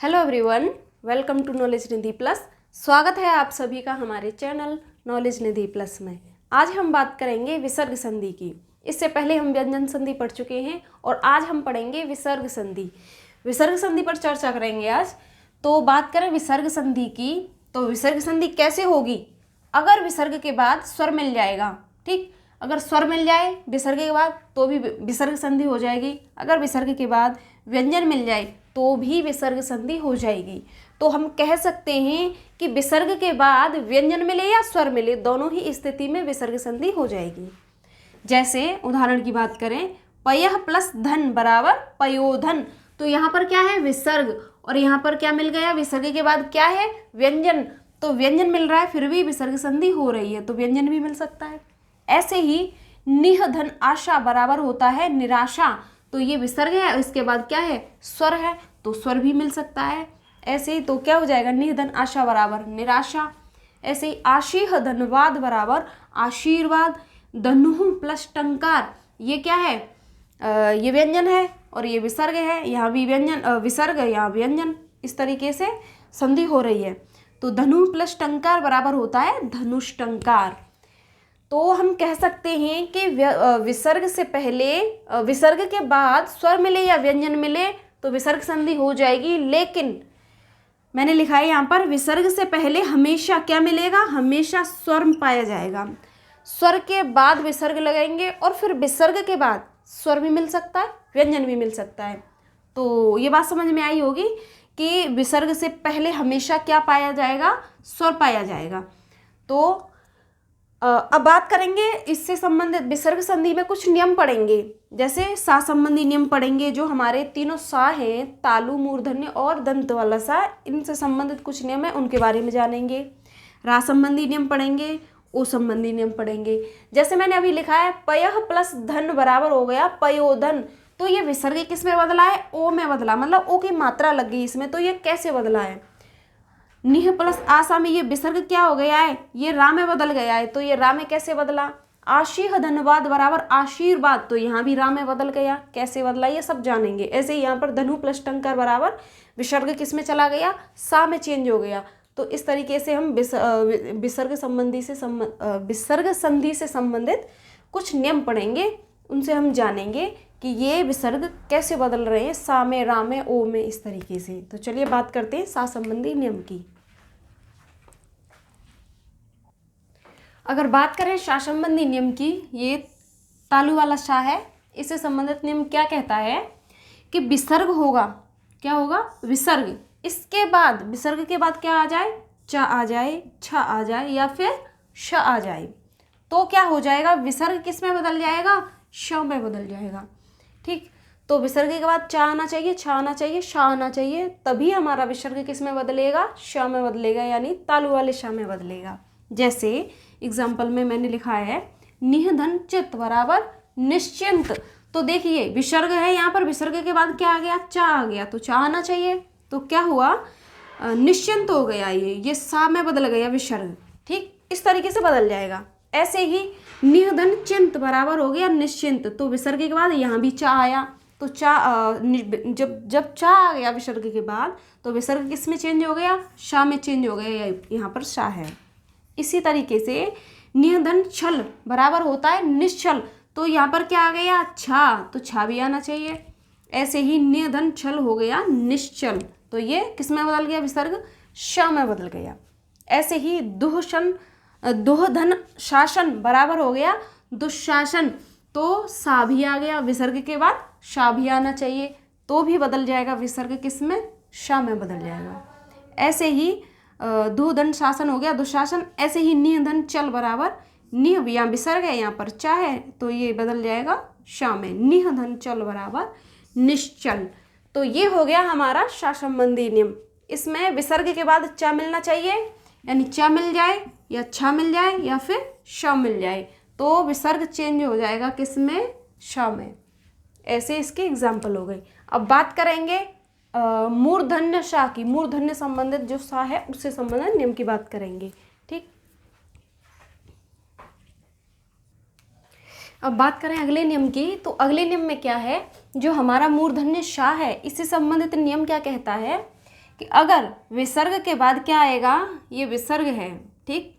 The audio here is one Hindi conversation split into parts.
Hello everyone, welcome to knowledge Nidhi plus. स्वागत है आप सभी का हमारे चैनल नॉलेज निधि प्लस में। आज हम बात करेंगे विसर्ग संधि की। इससे पहले हम व्यंजन संधि पढ़ चुके हैं और आज हम पढ़ेंगे विसर्ग संधि। विसर्ग संधि पर चर्चा करेंगे आज। तो बात करें विसर्ग संधि की, तो विसर्ग संधि कैसे होगी? अगर विसर्ग के बाद स्वर मिल जाएगा, ठीक, अगर स्वर मिल जाए विसर्ग के बाद तो भी विसर्ग संधि हो जाएगी। अगर विसर्ग के बाद व्यंजन मिल जाए तो भी विसर्ग संधि हो जाएगी। तो हम कह सकते हैं कि विसर्ग के बाद व्यंजन मिले या स्वर मिले, दोनों ही स्थिति में विसर्ग संधि हो जाएगी। जैसे उदाहरण की बात करें, पयः प्लस धन बराबर पयोधन। तो यहाँ पर क्या है? विसर्ग, और यहाँ पर क्या मिल गया? विसर्ग के बाद क्या है? व्यंजन। तो व्यंजन मिल रहा है फिर भी विसर्ग संधि हो रही है, तो व्यंजन भी मिल सकता है। ऐसे ही निह धन आशा बराबर होता है निराशा। तो ये विसर्ग है, इसके बाद क्या है? स्वर है, तो स्वर भी मिल सकता है। ऐसे ही तो क्या हो जाएगा? निह धन आशा बराबर निराशा। ऐसे ही आशीह धनवाद बराबर आशीर्वाद। धनु प्लस टंकार, ये क्या है? ये व्यंजन है और ये विसर्ग है। यहाँ भी व्यंजन, विसर्ग, यहाँ व्यंजन, इस तरीके से संधि हो रही है। तो धनु प्लस टंकार बराबर होता है धनुष्टंकार। तो हम कह सकते हैं कि विसर्ग से पहले, विसर्ग के बाद स्वर मिले या व्यंजन मिले तो विसर्ग संधि हो जाएगी। लेकिन मैंने लिखा है यहाँ पर, विसर्ग से पहले हमेशा क्या मिलेगा? हमेशा स्वर पाया जाएगा। स्वर के बाद विसर्ग लगाएंगे और फिर विसर्ग के बाद स्वर भी मिल सकता है, व्यंजन भी मिल सकता है। तो ये बात समझ में आई होगी कि विसर्ग से पहले हमेशा क्या पाया जाएगा? स्वर पाया जाएगा। तो अब बात करेंगे इससे संबंधित विसर्ग संधि में कुछ नियम पढ़ेंगे। जैसे सा संबंधी नियम पढ़ेंगे, जो हमारे तीनों सा हैं, तालु, मूर्धन्य और दंत वाला सा, इनसे संबंधित कुछ नियम है, उनके बारे में जानेंगे। रा संबंधी नियम पढ़ेंगे, ओ संबंधी नियम पढ़ेंगे। जैसे मैंने अभी लिखा है, पयः प्लस धन बराबर हो गया पयोधन। तो ये विसर्ग किस में बदला है? ओ में बदला, मतलब ओ की मात्रा लग गई इसमें। तो ये कैसे बदला है? निह प्लस आशा में ये विसर्ग क्या हो गया है? ये रा में बदल गया है। तो ये रा में कैसे बदला? आशीह धनवाद बराबर आशीर्वाद। तो यहाँ भी रा में बदल गया, कैसे बदला ये सब जानेंगे। ऐसे ही यहाँ पर धनु प्लस टंकार बराबर विसर्ग किस में चला गया? सा में चेंज हो गया। तो इस तरीके से हम विसर्ग संधि से संबंधित कुछ नियम पढ़ेंगे, उनसे हम जानेंगे कि ये विसर्ग कैसे बदल रहे हैं, सा में, रा में, ओ में, इस तरीके से। तो चलिए बात करते हैं सा संबंधी नियम की। अगर बात करें सा संबंधी नियम की, ये तालु वाला सा है, इससे संबंधित नियम क्या कहता है कि विसर्ग होगा, क्या होगा? विसर्ग। इसके बाद, विसर्ग के बाद क्या आ जाए? चा आ जाए, छ आ जाए या फिर श आ जाए, तो क्या हो जाएगा? विसर्ग किस में बदल जाएगा? श में बदल जाएगा, ठीक। तो विसर्ग के बाद चा आना चाहिए, छ आना चाहिए, श आना चाहिए, तभी हमारा विसर्ग किस में बदलेगा? श में बदलेगा, यानी तालु वाले श में बदलेगा। जैसे एग्जाम्पल में मैंने लिखा है, निह धन चित बराबर निश्चिंत। तो देखिए विसर्ग है, यहाँ पर विसर्ग के बाद क्या आ गया? चा आ गया, तो चा आना चाहिए। तो क्या हुआ? निश्चिंत हो गया, ये सा में बदल गया विसर्ग, ठीक। इस तरीके से बदल जाएगा। ऐसे ही निह धन चिंत बराबर हो गया निश्चिंत। तो विसर्ग के बाद यहाँ भी चा आया, तो चा जब चा आ गया विसर्ग के बाद, तो विसर्ग किस में चेंज हो गया? शा में चेंज हो गया, यहाँ पर शा है। इसी तरीके से निह धन छल बराबर होता है निश्चल। तो यहाँ पर क्या आ गया? छा, तो छा भी आना चाहिए। ऐसे ही निह धन छल हो गया निश्चल, तो ये किस में बदल गया? विसर्ग श में बदल गया। ऐसे ही दुह धन शासन बराबर हो गया दुशासन। तो सा भी आ गया, विसर्ग के बाद शा भी आना चाहिए, तो भी बदल जाएगा विसर्ग किस में? शा में बदल जाएगा। ऐसे ही दुह धन शासन हो गया दुशासन। ऐसे ही निह धन चल बराबर, निह यहाँ विसर्ग है, यहाँ पर चा है, तो ये बदल जाएगा शा में। निह धन चल बराबर निश्चल। तो ये हो गया हमारा सा संबंधी नियम। इसमें विसर्ग के बाद चा मिलना चाहिए, यानी चा मिल जाए या छा मिल जाए या फिर श मिल जाए, तो विसर्ग चेंज हो जाएगा किस में? श में। ऐसे इसके एग्जाम्पल हो गए। अब बात करेंगे मूर्धन्य सा की। मूर्धन्य संबंधित जो सा है उससे संबंधित नियम की बात करेंगे, ठीक। अब बात करें अगले नियम की, तो अगले नियम में क्या है? जो हमारा मूर्धन्य सा है, इससे संबंधित नियम क्या कहता है कि अगर विसर्ग के बाद क्या आएगा, ये विसर्ग है, ठीक,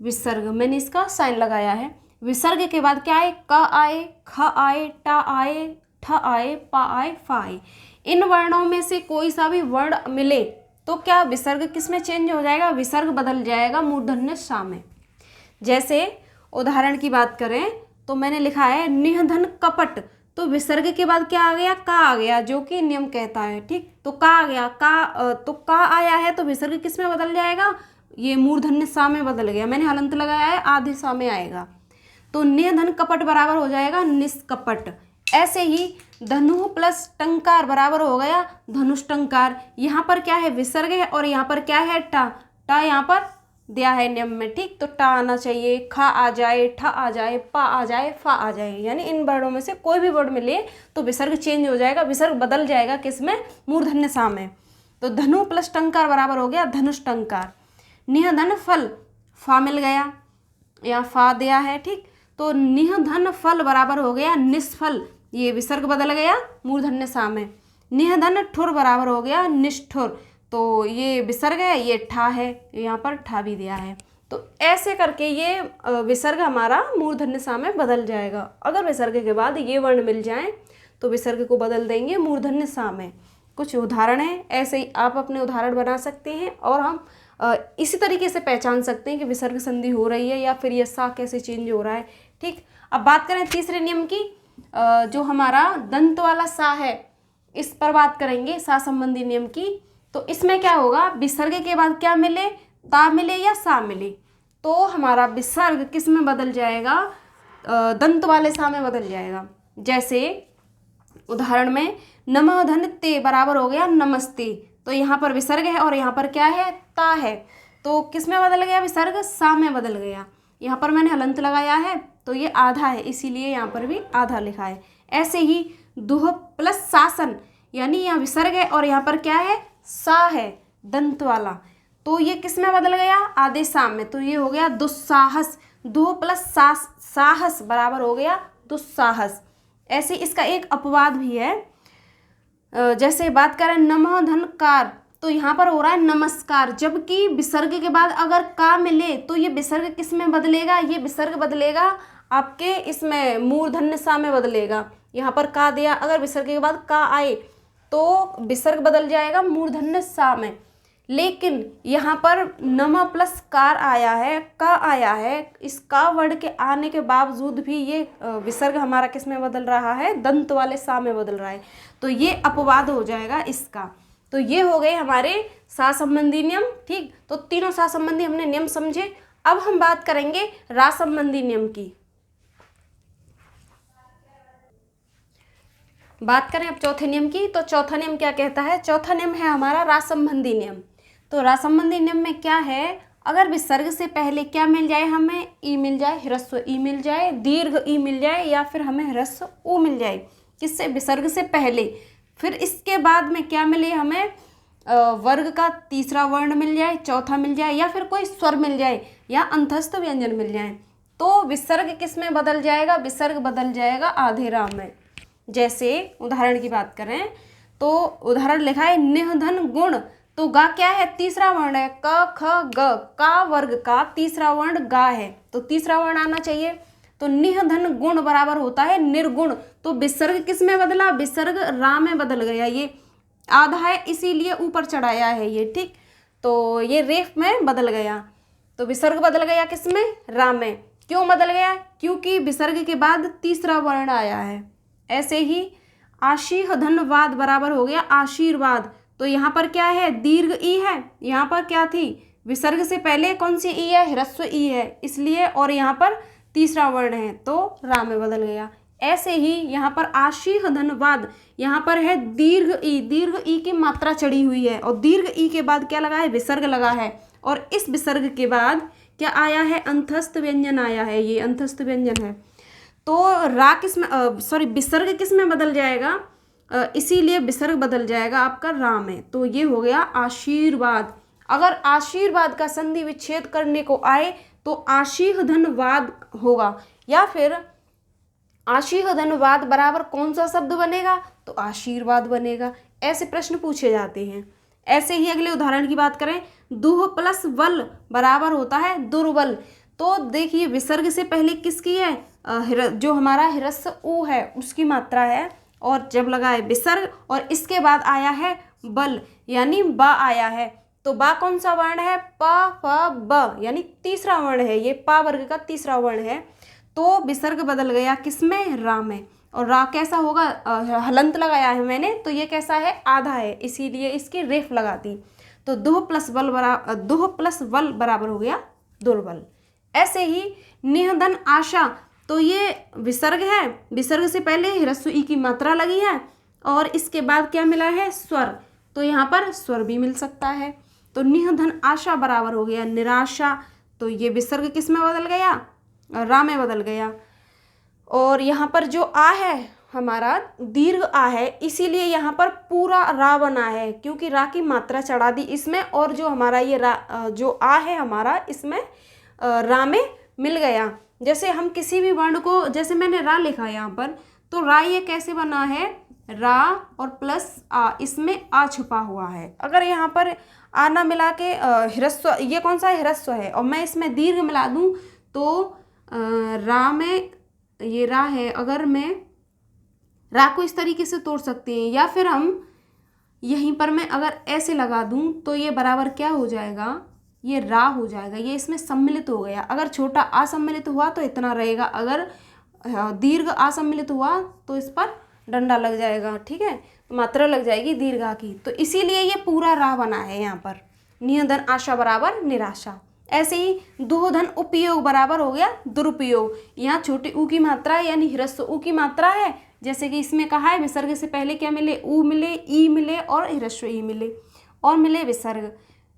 विसर्ग, मैंने इसका साइन लगाया है। विसर्ग के बाद क्या आए, क आए, ख आए, ट आए, ठ आए, प आए, फ आए। इन वर्णों में से कोई सा भी वर्ण मिले तो क्या विसर्ग किस में चेंज हो जाएगा, विसर्ग बदल जाएगा मूर्धन्य सा में। जैसे उदाहरण की बात करें तो मैंने लिखा है निधन कपट, तो विसर्ग के बाद क्या आ गया, का आ गया, जो कि नियम कहता है, ठीक। तो का आ गया, तो का आया है तो विसर्ग किस में बदल जाएगा, ये मूर्धन्य सा में बदल गया। मैंने हलंत लगाया है, आधे सा में आएगा। तो निधन कपट बराबर हो जाएगा निष्कपट। ऐसे ही धनु प्लस टंकार बराबर हो गया धनुष टंकार। यहाँ पर क्या है, विसर्ग है और यहाँ पर क्या है, टा। टा यहाँ पर दिया है नियम में, ठीक। तो टा आना चाहिए, खा आ जाए, ठ आ जाए, पा आ जाए, फा आ जाए, यानी इन वर्णों में से कोई भी वर्ण मिले तो विसर्ग चेंज हो जाएगा, विसर्ग बदल जाएगा किस में, मूर्धन्य सा में। तो धनु प्लस टंकार बराबर हो गया धनुष टंकार। निधन फल, फा मिल गया, या फा दिया है, ठीक। तो निधन फल बराबर हो गया निष्फल, ये विसर्ग बदल गया मूर्धन्य सा में। निधन ठुर बराबर हो गया निष्ठुर, तो ये विसर्ग है, ये ठा है, यहाँ पर ठा भी दिया है। तो ऐसे करके ये विसर्ग हमारा मूर्धन्य सा में बदल जाएगा। अगर विसर्ग के बाद ये वर्ण मिल जाएं तो विसर्ग को बदल देंगे मूर्धन्य सा में। कुछ उदाहरण है, ऐसे ही आप अपने उदाहरण बना सकते हैं और हम इसी तरीके से पहचान सकते हैं कि विसर्ग संधि हो रही है या फिर ये सा कैसे चेंज हो रहा है, ठीक। अब बात करें तीसरे नियम की, जो हमारा दंत वाला सा है, इस पर बात करेंगे, सा संबंधी नियम की। तो इसमें क्या होगा, विसर्ग के बाद क्या मिले, ता मिले या सा मिले, तो हमारा विसर्ग किस में बदल जाएगा, दंत वाले सा में बदल जाएगा। जैसे उदाहरण में नमः धन ते बराबर हो गया नमस्ते, तो यहाँ पर विसर्ग है और यहाँ पर क्या है, ता है, तो किस में बदल गया, विसर्ग सा में बदल गया। यहाँ पर मैंने हलंत लगाया है तो ये आधा है, इसीलिए यहाँ पर भी आधा लिखा है। ऐसे ही दुह प्लस शासन, यानी यहाँ विसर्ग है और यहाँ पर क्या है, सा है, दंत वाला, तो ये किस में बदल गया, आधे सा में, तो ये हो गया दुस्साहस। दुह प्लस साहस बराबर हो गया दुस्साहस। ऐसे इसका एक अपवाद भी है, जैसे बात करें नमः धनकार, तो यहाँ पर हो रहा है नमस्कार, जबकि विसर्ग के बाद अगर का मिले तो ये विसर्ग किस में बदलेगा, ये विसर्ग बदलेगा आपके इसमें मूर्धन्य सा में बदलेगा। यहाँ पर का दिया, अगर विसर्ग के बाद का आए तो विसर्ग बदल जाएगा मूर्धन्य सा में। लेकिन यहाँ पर नम प्लस कार आया है, का आया है, इस का वर्ण के आने के बावजूद भी ये विसर्ग हमारा किस में बदल रहा है, दंत वाले सा में बदल रहा है, तो ये अपवाद हो जाएगा इसका। तो ये हो गए हमारे सा संबंधी नियम, ठीक। तो तीनों सा संबंधी हमने नियम समझे। अब हम बात करेंगे रा संबंधी नियम की। बात करें अब चौथे नियम की, तो चौथा नियम क्या कहता है, चौथा नियम है हमारा रा संबंधी नियम। तो रा संबंधी नियम में क्या है, अगर विसर्ग से पहले क्या मिल जाए, हमें ई मिल जाए, ह्रस्व ई मिल जाए, दीर्घ ई मिल जाए, या फिर हमें ह्रस्व ऊ मिल जाए, किससे, विसर्ग से पहले। फिर इसके बाद में क्या मिले, हमें वर्ग का तीसरा वर्ण मिल जाए, चौथा मिल जाए, या फिर कोई स्वर मिल जाए, या अंतस्थ व्यंजन मिल जाए, तो विसर्ग किस में बदल जाएगा, विसर्ग बदल जाएगा आधे रा में। जैसे उदाहरण की बात करें तो उदाहरण लिखा है निधन गुण, तो गा क्या है, तीसरा वर्ण है, क ख ग, का वर्ग का तीसरा वर्ण गा है, तो तीसरा वर्ण आना चाहिए। तो निधन गुण बराबर होता है निर्गुण, तो विसर्ग किस में बदला, विसर्ग रा में बदल गया, ये आधा है इसीलिए ऊपर चढ़ाया है ये, ठीक। तो ये रेफ में बदल गया, तो विसर्ग बदल गया किस में, रा में। क्यों बदल गया, क्योंकि विसर्ग के बाद तीसरा वर्ण आया है। ऐसे ही आशीह धनवाद बराबर हो गया आशीर्वाद, तो यहाँ पर क्या है, दीर्घ ई है, यहाँ पर क्या थी, विसर्ग से पहले कौन सी ई है, ह्रस्व ई है, इसलिए, और यहाँ पर तीसरा वर्ण है तो रा में बदल गया। ऐसे ही यहाँ पर आशीह धनवाद, यहाँ पर है दीर्घ ई की मात्रा चढ़ी हुई है, और दीर्घ ई के बाद क्या लगा है, विसर्ग लगा है, और इस विसर्ग के बाद क्या आया है, अंतस्थ व्यंजन आया है, ये अंतस्थ व्यंजन है। तो रा किस में, विसर्ग किस में बदल जाएगा, इसीलिए विसर्ग बदल जाएगा आपका रा में, तो ये हो गया आशीर्वाद। अगर आशीर्वाद का संधि विच्छेद करने को आए तो आशीह धनवाद होगा, या फिर आशीह धन्यवाद बराबर कौन सा शब्द बनेगा? तो आशीर्वाद बनेगा। ऐसे प्रश्न पूछे जाते हैं। ऐसे ही अगले उदाहरण की बात करें, दुह प्लस बल बराबर होता है दुर्बल। तो देखिए विसर्ग से पहले किसकी है? जो हमारा ह्रस्व ऊ है उसकी मात्रा है, और जब लगा है विसर्ग और इसके बाद आया है बल यानी बा आया है, तो बा कौन सा वर्ण है? प फ ब यानी तीसरा वर्ण है, ये पा वर्ग का तीसरा वर्ण है। तो विसर्ग बदल गया किसमें? रा में। और रा कैसा होगा? हलंत लगाया है मैंने, तो ये कैसा है? आधा है, इसीलिए इसकी रेफ लगा दी। तो दुह प्लस बल बराबर हो गया दुर्बल। ऐसे ही निहदन आशा, तो ये विसर्ग है, विसर्ग से पहले ह्रस्व ई की मात्रा लगी है और इसके बाद क्या मिला है? स्वर। तो यहाँ पर स्वर भी मिल सकता है। तो निहधन आशा बराबर हो गया निराशा। तो ये विसर्ग किस में बदल गया? रा में बदल गया। और यहाँ पर जो आ है हमारा दीर्घ आ है, इसीलिए यहाँ पर पूरा रा बना है, क्योंकि रा की मात्रा चढ़ा दी इसमें, और जो हमारा ये जो आ है हमारा इसमें रा में मिल गया। जैसे हम किसी भी वर्ण को, जैसे मैंने रा लिखा है यहाँ पर, तो रा ये कैसे बना है? रा और प्लस आ, इसमें आ छुपा हुआ है। अगर यहाँ पर आ ना मिला के ह्रस्व, ये कौन सा ह्रस्व है, और मैं इसमें दीर्घ मिला दूँ तो रा में, ये रा है, अगर मैं रा को इस तरीके से तोड़ सकते हैं, या फिर हम यहीं पर मैं अगर ऐसे लगा दूं तो ये बराबर क्या हो जाएगा? ये रा हो जाएगा, ये इसमें सम्मिलित हो गया। अगर छोटा आ सम्मिलित हुआ तो इतना रहेगा, अगर दीर्घ आ सम्मिलित हुआ तो इस पर डंडा लग जाएगा, ठीक है, तो मात्रा लग जाएगी दीर्घा की। तो इसीलिए ये पूरा रा बना है यहाँ पर। निहधन आशा बराबर निराशा। ऐसे ही दुहधन उपयोग बराबर हो गया दुरुपयोग। यहाँ छोटे ऊ की मात्रा यानी ह्रस्व ऊ की मात्रा है, जैसे कि इसमें कहा है विसर्ग से पहले क्या मिले? ऊ मिले, ई मिले और ह्रस्व ई मिले, और मिले विसर्ग,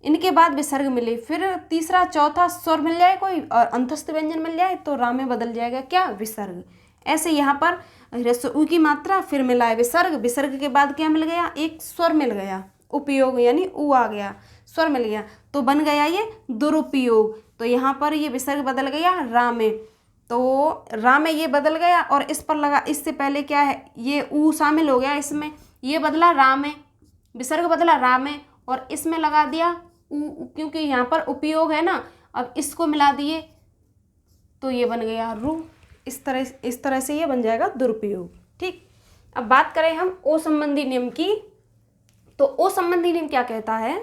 इनके बाद विसर्ग मिले, फिर तीसरा चौथा स्वर मिल जाए कोई और अंतस्थ व्यंजन मिल जाए तो रा में बदल जाएगा क्या? विसर्ग। ऐसे यहाँ पर ह्रस्व ऊ की मात्रा, फिर मिला है विसर्ग, विसर्ग के बाद क्या मिल गया? एक स्वर मिल गया, उपयोग यानी ऊ आ गया, स्वर मिल गया, तो बन गया ये दुरुपयोग। तो यहाँ पर ये विसर्ग बदल गया रा में, तो रा में ये बदल गया, और इस पर लगा, इससे पहले क्या है? ये ऊ शामिल हो गया इसमें, ये बदला रा में, विसर्ग बदला रा में, और इसमें लगा दिया ऊ, क्योंकि यहाँ पर उपयोग है ना, अब इसको मिला दिए तो ये बन गया रू। इस तरह से ये बन जाएगा दुरुपयोग। ठीक, अब बात करें हम ओ संबंधी नियम की, तो ओ संबंधी नियम क्या कहता है?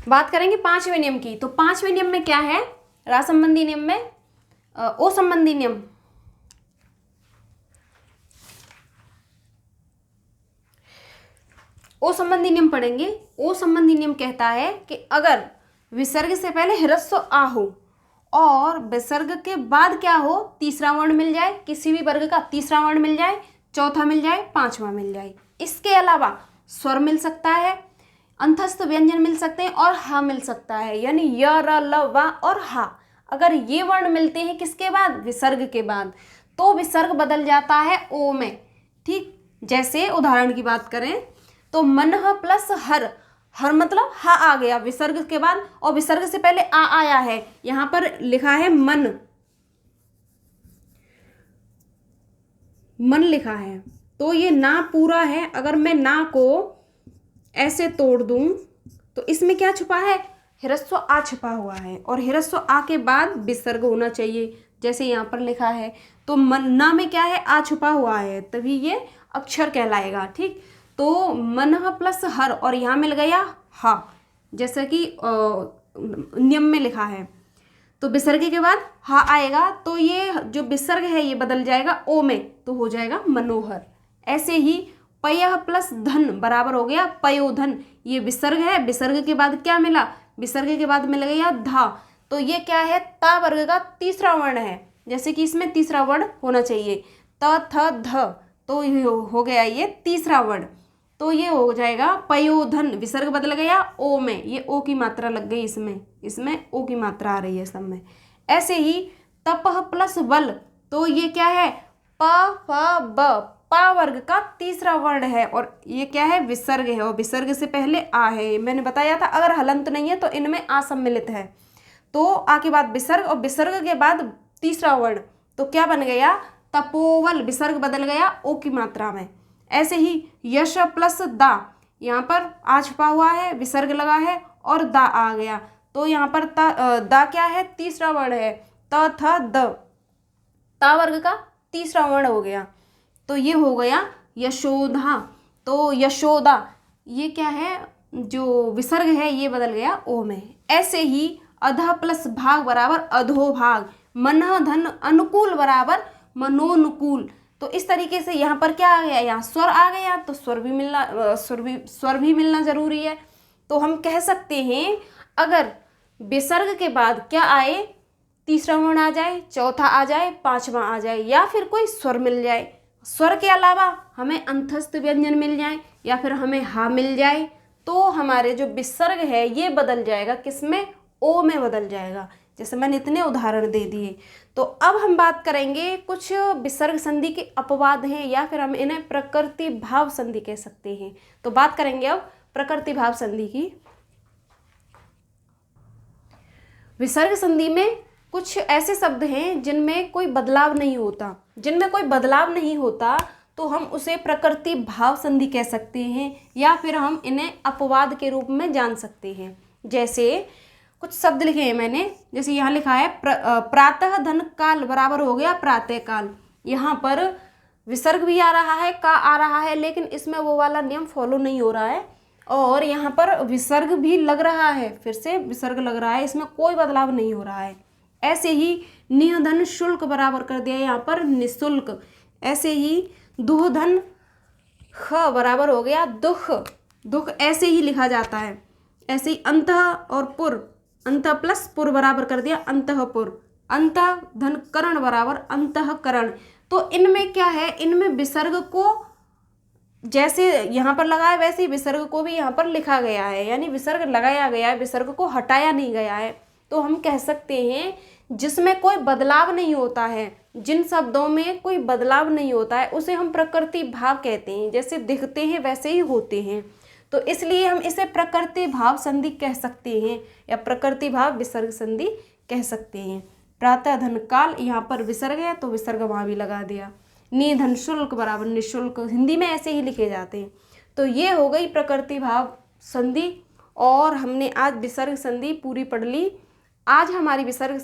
बात करेंगे पांचवें नियम की। तो पांचवें नियम में क्या है? रा संबंधी नियम में ओ संबंधी नियम, ओ संबंधी नियम पढ़ेंगे। ओ संबंधी नियम कहता है कि अगर विसर्ग से पहले ह्रस्व आ हो और विसर्ग के बाद क्या हो? तीसरा वर्ण मिल जाए, किसी भी वर्ग का तीसरा वर्ण मिल जाए, चौथा मिल जाए, पांचवा मिल जाए, इसके अलावा स्वर मिल सकता है, अंतस्थ व्यंजन मिल सकते हैं और हा मिल सकता है, यानी य, र, ल, वा और हा। अगर ये वर्ण मिलते हैं किसके बाद? विसर्ग के बाद, तो विसर्ग बदल जाता है ओ में। ठीक, जैसे उदाहरण की बात करें तो मनह प्लस हर, हर मतलब हा आ गया विसर्ग के बाद, और विसर्ग से पहले आ आया है, यहाँ पर लिखा है मन, मन लिखा है, तो ये ना पूरा है। अगर मैं ना को ऐसे तोड़ दूं तो इसमें क्या छुपा है? ह्रस्व आ छुपा हुआ है, और ह्रस्व आ के बाद विसर्ग होना चाहिए, जैसे यहाँ पर लिखा है। तो मन ना में क्या है? आ छुपा हुआ है, तभी ये अक्षर कहलाएगा। ठीक, तो मन प्लस हर, और यहाँ मिल गया हा, जैसा कि नियम में लिखा है। तो विसर्ग के बाद हा आएगा, तो ये जो विसर्ग है ये बदल जाएगा ओ में, तो हो जाएगा मनोहर। ऐसे ही पयः प्लस धन बराबर हो गया पयोधन। ये विसर्ग है, विसर्ग के बाद क्या मिला? विसर्ग के बाद मिल गया धा, तो ये क्या है? ता वर्ग का तीसरा वर्ण है, जैसे कि इसमें तीसरा वर्ण होना चाहिए, त थ ध, तो हो गया ये तीसरा वर्ण, तो ये हो जाएगा पयोधन। विसर्ग बदल गया ओ में, ये ओ की मात्रा लग गई इसमें ओ की मात्रा आ रही है सब में। ऐसे ही तपह प्लस बल, तो ये क्या है? प फ ब, पा वर्ग का तीसरा वर्ण है, और ये क्या है? विसर्ग है, और विसर्ग से पहले आ है। मैंने बताया था अगर हलंत नहीं है तो इनमें आ सम्मिलित है, तो आ के बाद विसर्ग, और विसर्ग के बाद तीसरा वर्ण, तो क्या बन गया, तपोवल, विसर्ग बदल गया ओ की मात्रा में। ऐसे ही यश प्लस दा, यहाँ पर आ छुपा हुआ है, विसर्ग लगा है और दा आ गया, तो यहाँ पर दा क्या है, तीसरा वर्ण है, त थ द, ता वर्ग का तीसरा वर्ण हो गया, तो ये हो गया यशोदा। तो यशोदा ये क्या है, जो विसर्ग है ये बदल गया ओ में। ऐसे ही अधः प्लस भाग बराबर अधोभाग, मनः धन अनुकूल बराबर मनोनुकूल। तो इस तरीके से यहाँ पर क्या आ गया, यहाँ स्वर आ गया, तो स्वर भी मिलना जरूरी है। तो हम कह सकते हैं अगर विसर्ग के बाद क्या आए, तीसरा वर्ण आ जाए, चौथा आ जाए, पांचवा आ जाए, या फिर कोई स्वर मिल जाए, स्वर के अलावा हमें अंतस्थ व्यंजन मिल जाए या फिर हमें हा मिल जाए, तो हमारे जो विसर्ग है ये बदल जाएगा, किसमें, ओ में बदल जाएगा। जैसे मैंने इतने उदाहरण दे दिए। तो अब हम बात करेंगे कुछ विसर्ग संधि के अपवाद हैं, या फिर हम इन्हें प्रकृति भाव संधि कह सकते हैं। तो बात करेंगे अब प्रकृति भाव संधि की। विसर्ग संधि में कुछ ऐसे शब्द हैं जिनमें कोई बदलाव नहीं होता, तो हम उसे प्रकृति भाव संधि कह सकते हैं, या फिर हम इन्हें अपवाद के रूप में जान सकते हैं। जैसे कुछ शब्द लिखे हैं मैंने, जैसे यहाँ लिखा है प्रातः धन काल बराबर हो गया प्रातः काल। यहाँ पर विसर्ग भी आ रहा है, का आ रहा है, लेकिन इसमें वो वाला नियम फॉलो नहीं हो रहा है, और यहाँ पर विसर्ग भी लग रहा है, फिर से विसर्ग लग रहा है, इसमें कोई बदलाव नहीं हो रहा है। ऐसे ही निधन शुल्क बराबर कर दिया यहाँ पर निःशुल्क। ऐसे ही दुहधन ख बराबर हो गया दुख, दुख ऐसे ही लिखा जाता है। ऐसे ही अंतः और पुर, अंतः प्लस पुर बराबर कर दिया अंतःपुर। अंतः धन करण बराबर अंतःकरण। तो इनमें क्या है, इनमें विसर्ग को जैसे यहाँ पर लगा है वैसे ही विसर्ग को भी यहाँ पर लिखा गया है, यानी विसर्ग लगाया गया है, विसर्ग को हटाया नहीं गया है। तो हम कह सकते हैं जिसमें कोई बदलाव नहीं होता है, जिन शब्दों में कोई बदलाव नहीं होता है, उसे हम प्रकृति भाव कहते हैं। जैसे दिखते हैं वैसे ही होते हैं, तो इसलिए हम इसे प्रकृति भाव संधि कह सकते हैं, या प्रकृति भाव विसर्ग संधि कह सकते हैं। प्रातः धन काल, यहाँ पर विसर्ग है तो विसर्ग वहाँ भी लगा दिया। निधन शुल्क बराबर निःशुल्क, हिंदी में ऐसे ही लिखे जाते हैं। तो ये हो गई प्रकृति भाव संधि, और हमने आज विसर्ग संधि पूरी पढ़ ली। आज हमारी विसर्ग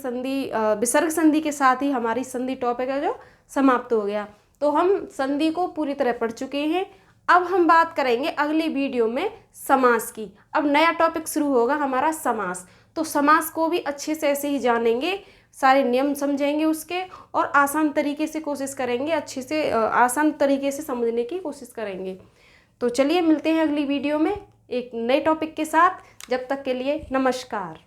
संधि के साथ ही हमारी संधि टॉपिक है जो समाप्त हो गया। तो हम संधि को पूरी तरह पढ़ चुके हैं। अब हम बात करेंगे अगली वीडियो में समास की। अब नया टॉपिक शुरू होगा हमारा समास। तो समास को भी अच्छे से ऐसे ही जानेंगे, सारे नियम समझेंगे उसके, और आसान तरीके से कोशिश करेंगे, अच्छे से आसान तरीके से समझने की कोशिश करेंगे। तो चलिए मिलते हैं अगली वीडियो में एक नए टॉपिक के साथ। जब तक के लिए नमस्कार।